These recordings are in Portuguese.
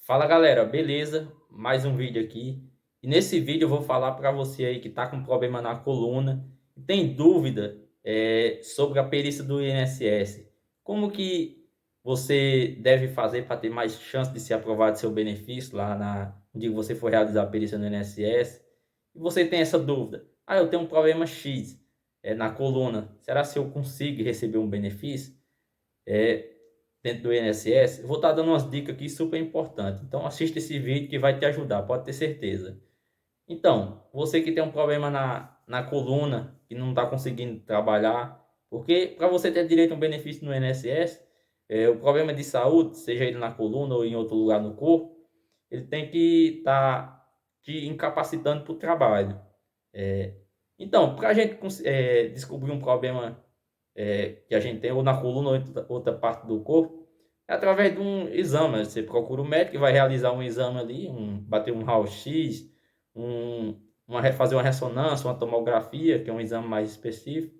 Fala galera, beleza? Mais um vídeo aqui. E nesse vídeo eu vou falar para você aí que está com problema na coluna e tem dúvida sobre a perícia do INSS. Como que você deve fazer para ter mais chance de ser aprovado seu benefício lá no dia que você for realizar a perícia no INSS? E você tem essa dúvida. Ah, eu tenho um problema X na coluna. Será se eu consigo receber um benefício? É, Dentro do INSS, eu vou estar dando umas dicas aqui super importantes. Então assista esse vídeo que vai te ajudar, pode ter certeza. Então, você que tem um problema na coluna, que não está conseguindo trabalhar, porque para você ter direito a um benefício no INSS, o problema de saúde, seja ele na coluna ou em outro lugar no corpo, ele tem que estar te incapacitando para o trabalho. É, então, para a gente descobrir um problema que a gente tem ou na coluna ou em outra parte do corpo, é através de um exame. Você procura o médico e vai realizar um exame ali, bater um raio-x, fazer uma ressonância, uma tomografia, que é um exame mais específico,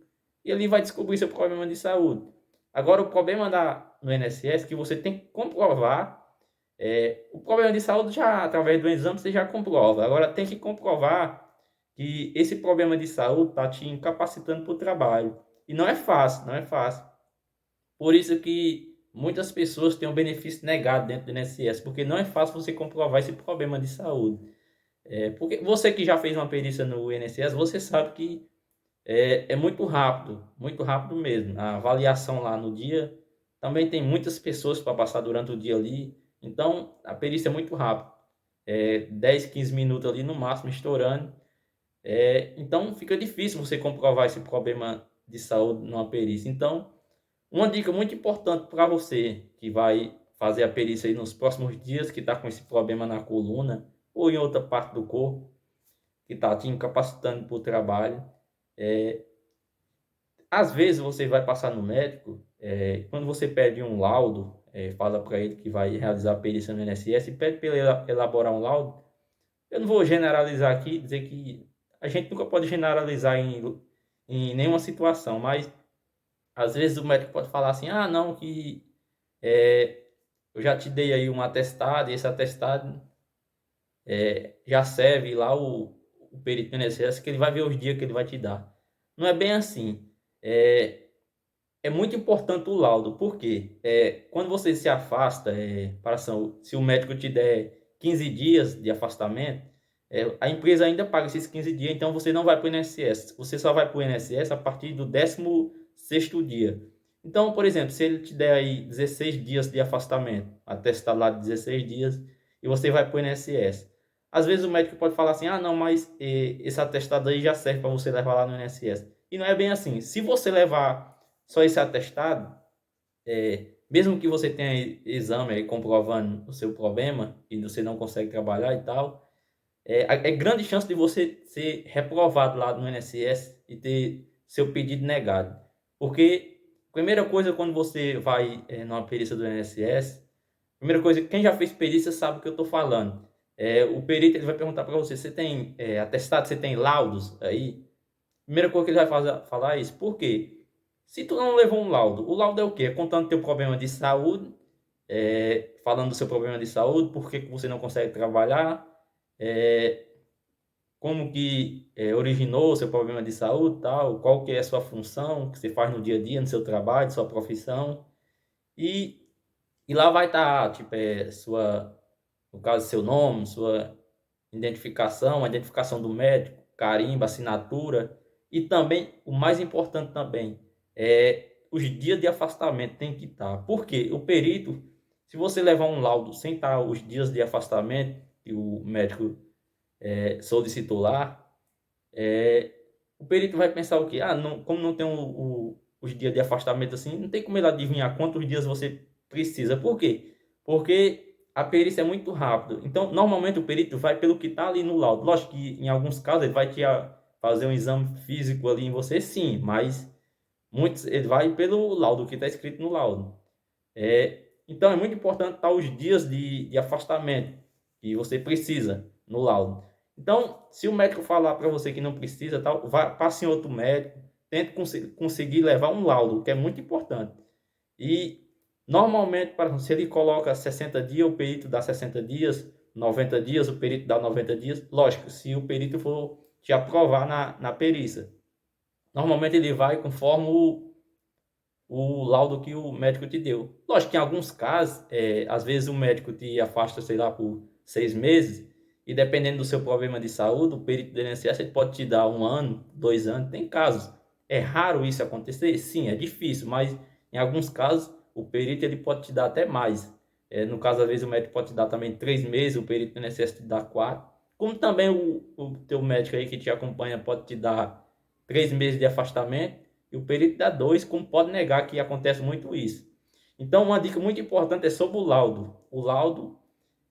e ali vai descobrir seu problema de saúde. Agora, o problema no INSS é que você tem que comprovar. O problema de saúde já, através do exame, você já comprova. Agora, tem que comprovar que esse problema de saúde está te incapacitando para o trabalho. E não é fácil, não é fácil. Por isso que muitas pessoas têm o benefício negado dentro do INSS, porque não é fácil você comprovar esse problema de saúde. Porque você que já fez uma perícia no INSS, você sabe que é muito rápido mesmo. A avaliação lá no dia também tem muitas pessoas para passar durante o dia ali, então a perícia é muito rápida. 10, 15 minutos ali no máximo, estourando. Então fica difícil você comprovar esse problema de saúde numa perícia. Então, uma dica muito importante para você que vai fazer a perícia aí nos próximos dias, que está com esse problema na coluna ou em outra parte do corpo, que está te incapacitando para o trabalho. Às vezes você vai passar no médico, quando você pede um laudo, fala para ele que vai realizar a perícia no INSS e pede para ele elaborar um laudo. Eu não vou generalizar aqui, dizer que a gente nunca pode generalizar em nenhuma situação, mas às vezes o médico pode falar assim, ah, não, que é, eu já te dei aí um atestado, e esse atestado já serve lá o perito do INSS, que ele vai ver os dias que ele vai te dar. Não é bem assim. É muito importante o laudo, porque quando você se afasta, se o médico te der 15 dias de afastamento, a empresa ainda paga esses 15 dias, então você não vai para o INSS. Você só vai para o INSS a partir do 16º dia. Então, por exemplo, se ele te der aí 16 dias de afastamento, atestado lá de 16 dias, e você vai para o INSS. Às vezes o médico pode falar assim, ah, não, mas esse atestado aí já serve para você levar lá no INSS. E não é bem assim. Se você levar só esse atestado, mesmo que você tenha exame aí comprovando o seu problema e você não consegue trabalhar e tal, é grande chance de você ser reprovado lá no INSS e ter seu pedido negado. Porque, primeira coisa, quando você vai numa perícia do INSS, primeira coisa, quem já fez perícia sabe o que eu estou falando. O perito ele vai perguntar para você, você tem atestado, você tem laudos aí? Primeira coisa que ele vai falar é isso. Por quê? Se tu não levou um laudo, o laudo é o quê? É contando teu problema de saúde, falando do seu problema de saúde, por que você não consegue trabalhar, é, como que originou o seu problema de saúde, tal, qual que é a sua função, que você faz no dia a dia, no seu trabalho, sua profissão. E, e lá vai estar, tipo, no caso, seu nome, sua identificação, a identificação do médico, carimbo, assinatura e também, o mais importante também, os dias de afastamento tem que estar. Por quê? O perito, se você levar um laudo sem estar os dias de afastamento que o médico solicitou lá, o perito vai pensar o quê? Ah, não, como não tem os dias de afastamento assim, não tem como ele adivinhar quantos dias você precisa. Por quê? Porque a perícia é muito rápida. Então, normalmente o perito vai pelo que está ali no laudo. Lógico que em alguns casos ele vai fazer um exame físico ali em você, sim, mas muitos ele vai pelo laudo, que está escrito no laudo. Então é muito importante estar os dias de afastamento que você precisa no laudo. Então, se o médico falar para você que não precisa, tal, passe em outro médico, tente conseguir levar um laudo, que é muito importante. E Normalmente, se ele coloca 60 dias, o perito dá 60 dias, 90 dias, o perito dá 90 dias. Lógico, se o perito for te aprovar na perícia. Normalmente ele vai conforme o laudo que o médico te deu. Lógico que em alguns casos, às vezes o médico te afasta, sei lá, por 6 meses, e dependendo do seu problema de saúde, o perito do INSS ele pode te dar 1 ano, 2 anos, tem casos. É raro isso acontecer? Sim, é difícil, mas em alguns casos o perito ele pode te dar até mais. No caso, às vezes o médico pode te dar também 3 meses, o perito do INSS te dá 4. Como também o teu médico aí que te acompanha pode te dar 3 meses de afastamento, e o perito dá 2, como pode negar que acontece muito isso. Então, uma dica muito importante é sobre o laudo. O laudo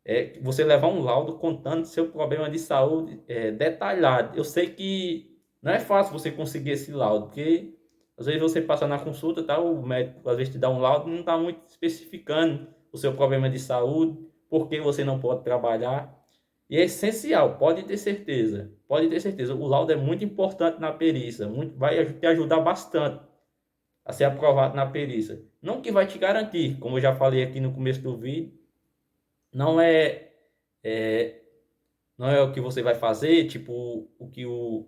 é você levar um laudo contando seu problema de saúde detalhado. Eu sei que não é fácil você conseguir esse laudo, porque às vezes você passa na consulta, tá, o médico às vezes te dá um laudo e não está muito especificando o seu problema de saúde, por que você não pode trabalhar. E é essencial, pode ter certeza. Pode ter certeza. O laudo é muito importante na perícia, vai te ajudar bastante a ser aprovado na perícia. Não que vai te garantir, como eu já falei aqui no começo do vídeo, não é, não é o que você vai fazer, tipo, o que o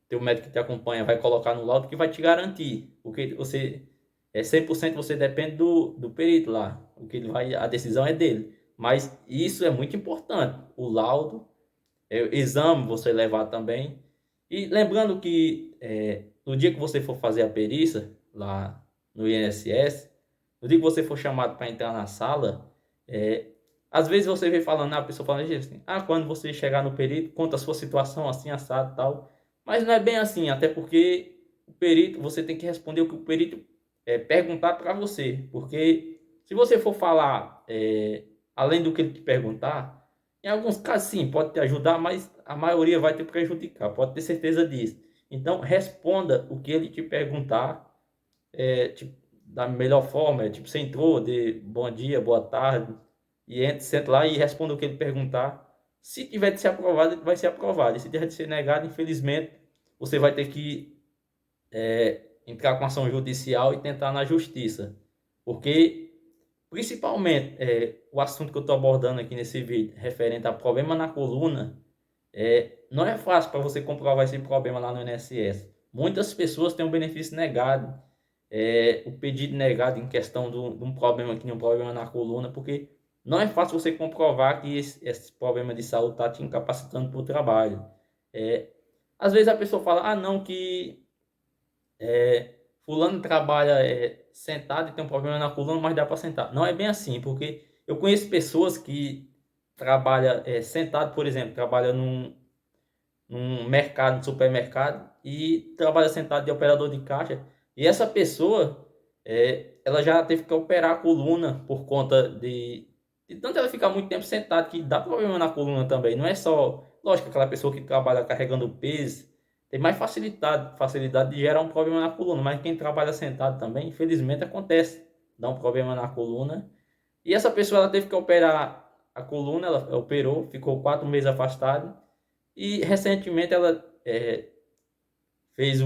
teu médico que te acompanha vai colocar no laudo que vai te garantir. Porque você 100% você depende do perito lá. O que ele vai, a decisão é dele. Mas isso é muito importante. O laudo, exame você levar também. E lembrando que no dia que você for fazer a perícia lá no INSS, no dia que você for chamado para entrar na sala, é, às vezes você vê falando, a pessoa falando assim, quando você chegar no perito, conta a sua situação assim, assado e tal. Mas não é bem assim, até porque o perito, você tem que responder o que o perito perguntar para você. Porque se você for falar além do que ele te perguntar, em alguns casos, sim, pode te ajudar, mas a maioria vai te prejudicar, pode ter certeza disso. Então, responda o que ele te perguntar, tipo, da melhor forma. Tipo, você entrou, de bom dia, boa tarde, e senta lá e responda o que ele perguntar. Se tiver de ser aprovado, ele vai ser aprovado. E se tiver de ser negado, infelizmente, você vai ter que entrar com ação judicial e tentar na justiça. Porque principalmente, o assunto que eu estou abordando aqui nesse vídeo, referente a problema na coluna, não é fácil para você comprovar esse problema lá no INSS. Muitas pessoas têm o benefício negado, o pedido negado em questão de um problema aqui, um problema na coluna, porque não é fácil você comprovar que esse problema de saúde está te incapacitando para o trabalho. Às vezes a pessoa fala, não, que fulano trabalha sentado e tem um problema na coluna, mas dá para sentar. Não é bem assim, porque eu conheço pessoas que trabalham sentado, por exemplo, trabalham num mercado, num supermercado, e trabalha sentado de operador de caixa, e essa pessoa, ela já teve que operar a coluna por conta de tanto ela ficar muito tempo sentada, que dá problema na coluna também. Não é só, lógico, aquela pessoa que trabalha carregando peso, tem mais facilidade de gerar um problema na coluna, mas quem trabalha sentado também, infelizmente acontece, dá um problema na coluna. E essa pessoa ela teve que operar a coluna, ela operou, ficou 4 meses afastada, e recentemente ela fez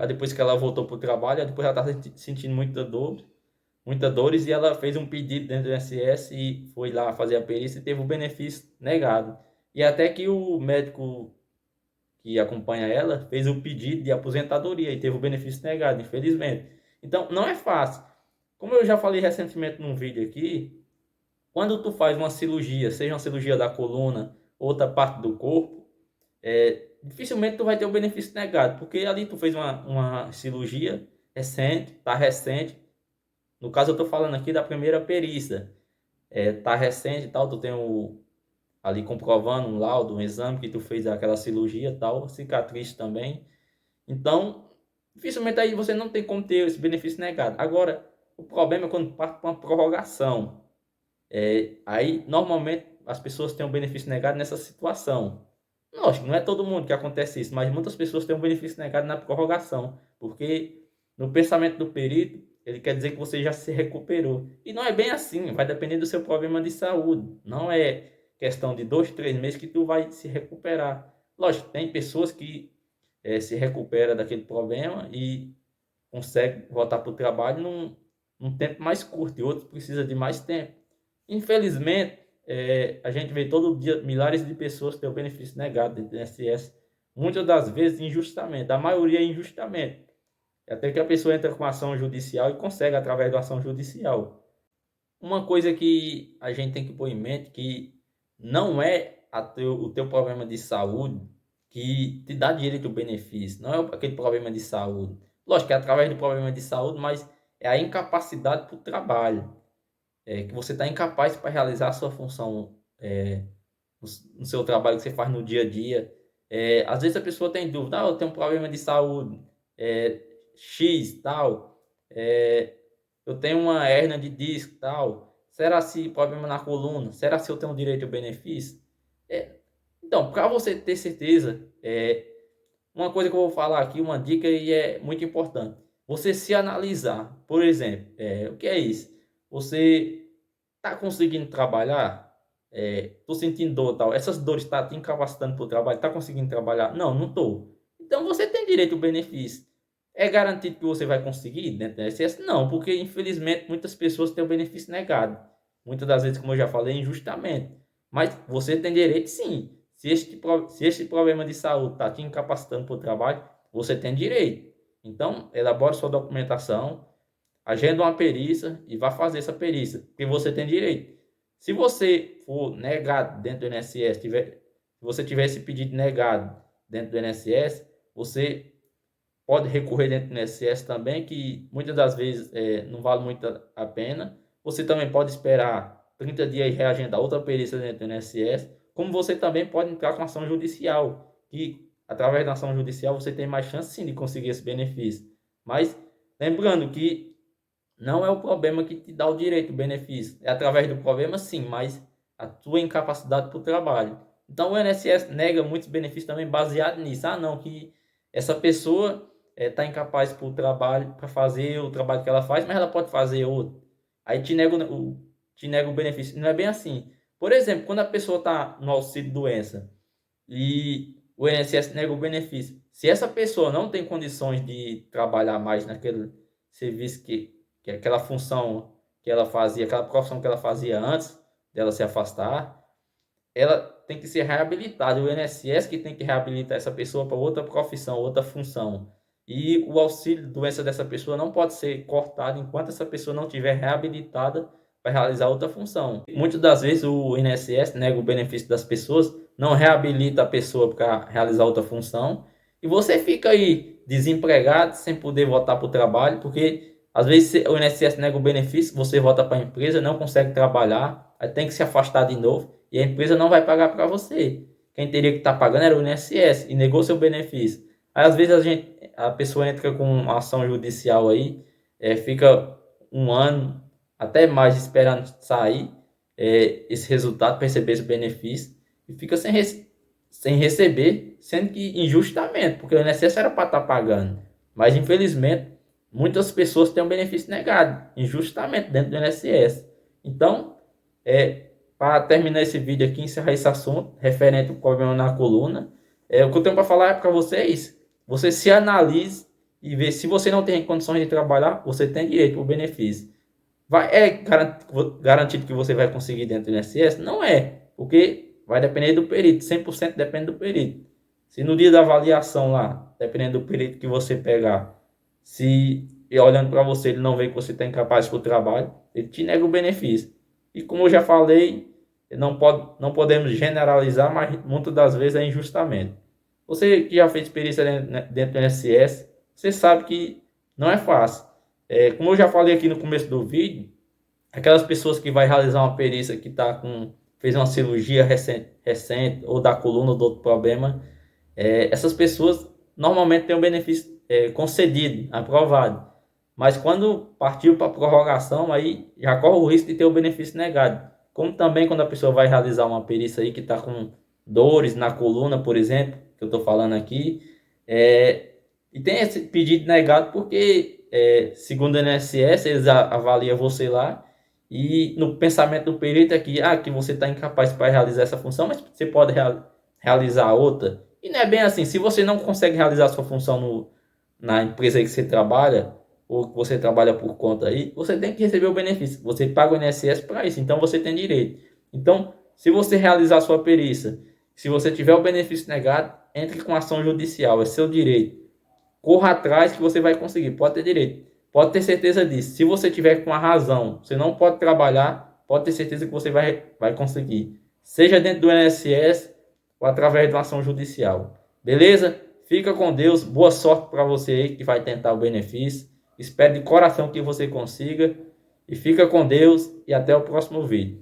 depois que ela voltou para o trabalho, depois ela estava sentindo muita dores, e ela fez um pedido dentro do INSS e foi lá fazer a perícia e teve o benefício negado. E até que o médico que acompanha ela fez o pedido de aposentadoria e teve o benefício negado, infelizmente. Então, não é fácil. Como eu já falei recentemente num vídeo aqui, quando tu faz uma cirurgia, seja uma cirurgia da coluna, outra parte do corpo, dificilmente tu vai ter o benefício negado, porque ali tu fez uma cirurgia recente, tá recente. No caso, eu tô falando aqui da primeira perícia. Tá recente e tal, tu tem ali comprovando um laudo, um exame que tu fez aquela cirurgia e tal, cicatriz também. Então, dificilmente aí você não tem como ter esse benefício negado. Agora, o problema é quando parte para uma prorrogação. Aí, normalmente, as pessoas têm um benefício negado nessa situação. Lógico, não é todo mundo que acontece isso, mas muitas pessoas têm um benefício negado na prorrogação, porque no pensamento do perito, ele quer dizer que você já se recuperou. E não é bem assim, vai depender do seu problema de saúde. Não é questão de 2, 3 meses que tu vai se recuperar. Lógico, tem pessoas que se recuperam daquele problema e conseguem voltar para o trabalho num tempo mais curto e outros precisam de mais tempo. Infelizmente, a gente vê todo dia milhares de pessoas ter o benefício negado dentro do INSS, muitas das vezes injustamente, a maioria injustamente. Até que a pessoa entra com ação judicial e consegue através da ação judicial. Uma coisa que a gente tem que pôr em mente que não é o teu problema de saúde que te dá direito ao benefício, não é aquele problema de saúde. Lógico que é através do problema de saúde, mas é a incapacidade para o trabalho, que você está incapaz para realizar a sua função no seu trabalho que você faz no dia a dia. Às vezes a pessoa tem dúvida, eu tenho um problema de saúde, X, tal, eu tenho uma hérnia de disco, tal, será se problema na coluna, será se eu tenho direito ao benefício? Então, para você ter certeza, uma coisa que eu vou falar aqui, uma dica e é muito importante, você se analisar, por exemplo, o que é isso? Você está conseguindo trabalhar? Tô sentindo dor, tal, essas dores estão te incapacitando para o trabalho, tá conseguindo trabalhar? Não estou. Então você tem direito ao benefício. É garantido que você vai conseguir dentro do INSS? Não, porque infelizmente muitas pessoas têm o benefício negado. Muitas das vezes, como eu já falei, injustamente. Mas você tem direito sim. Se este problema de saúde está te incapacitando para o trabalho, você tem direito. Então, elabore sua documentação, agenda uma perícia e vá fazer essa perícia, porque você tem direito. Se você for negado dentro do INSS, se você tiver esse pedido negado dentro do INSS, você pode recorrer dentro do INSS também, que muitas das vezes não vale muito a pena. Você também pode esperar 30 dias e reagendar outra perícia dentro do INSS, como você também pode entrar com ação judicial, que através da ação judicial você tem mais chance sim de conseguir esse benefício. Mas lembrando que não é o problema que te dá o direito, o benefício. É através do problema sim, mas a tua incapacidade para o trabalho. Então o INSS nega muitos benefícios também baseado nisso. Não, que essa pessoa está incapaz para o trabalho, para fazer o trabalho que ela faz, mas ela pode fazer outro. Aí te nega o benefício. Não é bem assim. Por exemplo, quando a pessoa está no auxílio doença e o INSS nega o benefício, se essa pessoa não tem condições de trabalhar mais naquele serviço que é aquela função que ela fazia, aquela profissão que ela fazia antes dela se afastar, ela tem que ser reabilitada. O INSS que tem que reabilitar essa pessoa para outra profissão, outra função. E o auxílio doença dessa pessoa não pode ser cortado enquanto essa pessoa não estiver reabilitada para realizar outra função. Muitas das vezes o INSS nega o benefício das pessoas, não reabilita a pessoa para realizar outra função, e você fica aí desempregado, sem poder voltar para o trabalho, porque às vezes o INSS nega o benefício, você volta para a empresa, não consegue trabalhar, aí tem que se afastar de novo, e a empresa não vai pagar para você. Quem teria que estar pagando era o INSS, e negou seu benefício. Aí às vezes a pessoa entra com uma ação judicial aí, fica um ano, até mais, esperando sair esse resultado para receber esse benefício, e fica sem receber, sendo que injustamente, porque o INSS era para estar pagando. Mas infelizmente, muitas pessoas têm um benefício negado, injustamente, dentro do INSS. Então, para terminar esse vídeo aqui, encerrar esse assunto, referente ao problema na coluna, o que eu tenho para falar é para vocês, você se analise e ver se você não tem condições de trabalhar, você tem direito ao benefício. Garantido que você vai conseguir dentro do INSS? Não é, porque vai depender do perito, 100% depende do perito. Se no dia da avaliação lá, dependendo do perito que você pegar, se olhando para você ele não vê que você está incapaz para o trabalho, ele te nega o benefício. E como eu já falei, não podemos generalizar, mas muitas das vezes é injustamente. Você que já fez experiência dentro do INSS, você sabe que não é fácil. Como eu já falei aqui no começo do vídeo, aquelas pessoas que vai realizar uma perícia que fez uma cirurgia recente ou da coluna ou do outro problema, essas pessoas normalmente têm um benefício concedido, aprovado. Mas quando partiu para a prorrogação, aí já corre o risco de ter o benefício negado. Como também quando a pessoa vai realizar uma perícia aí que está com dores na coluna, por exemplo, que eu estou falando aqui, e tem esse pedido negado porque, segundo o INSS, eles avaliam você lá, e no pensamento do perito é que você está incapaz para realizar essa função, mas você pode realizar outra. E não é bem assim. Se você não consegue realizar a sua função na empresa que você trabalha, ou que você trabalha por conta aí, você tem que receber o benefício. Você paga o INSS para isso, então você tem direito. Então, se você realizar a sua perícia, se você tiver o benefício negado, entre com ação judicial, é seu direito. Corra atrás que você vai conseguir, pode ter direito. Pode ter certeza disso. Se você tiver com a razão, você não pode trabalhar, pode ter certeza que você vai conseguir. Seja dentro do INSS ou através de uma ação judicial. Beleza? Fica com Deus. Boa sorte para você aí que vai tentar o benefício. Espero de coração que você consiga. E fica com Deus e até o próximo vídeo.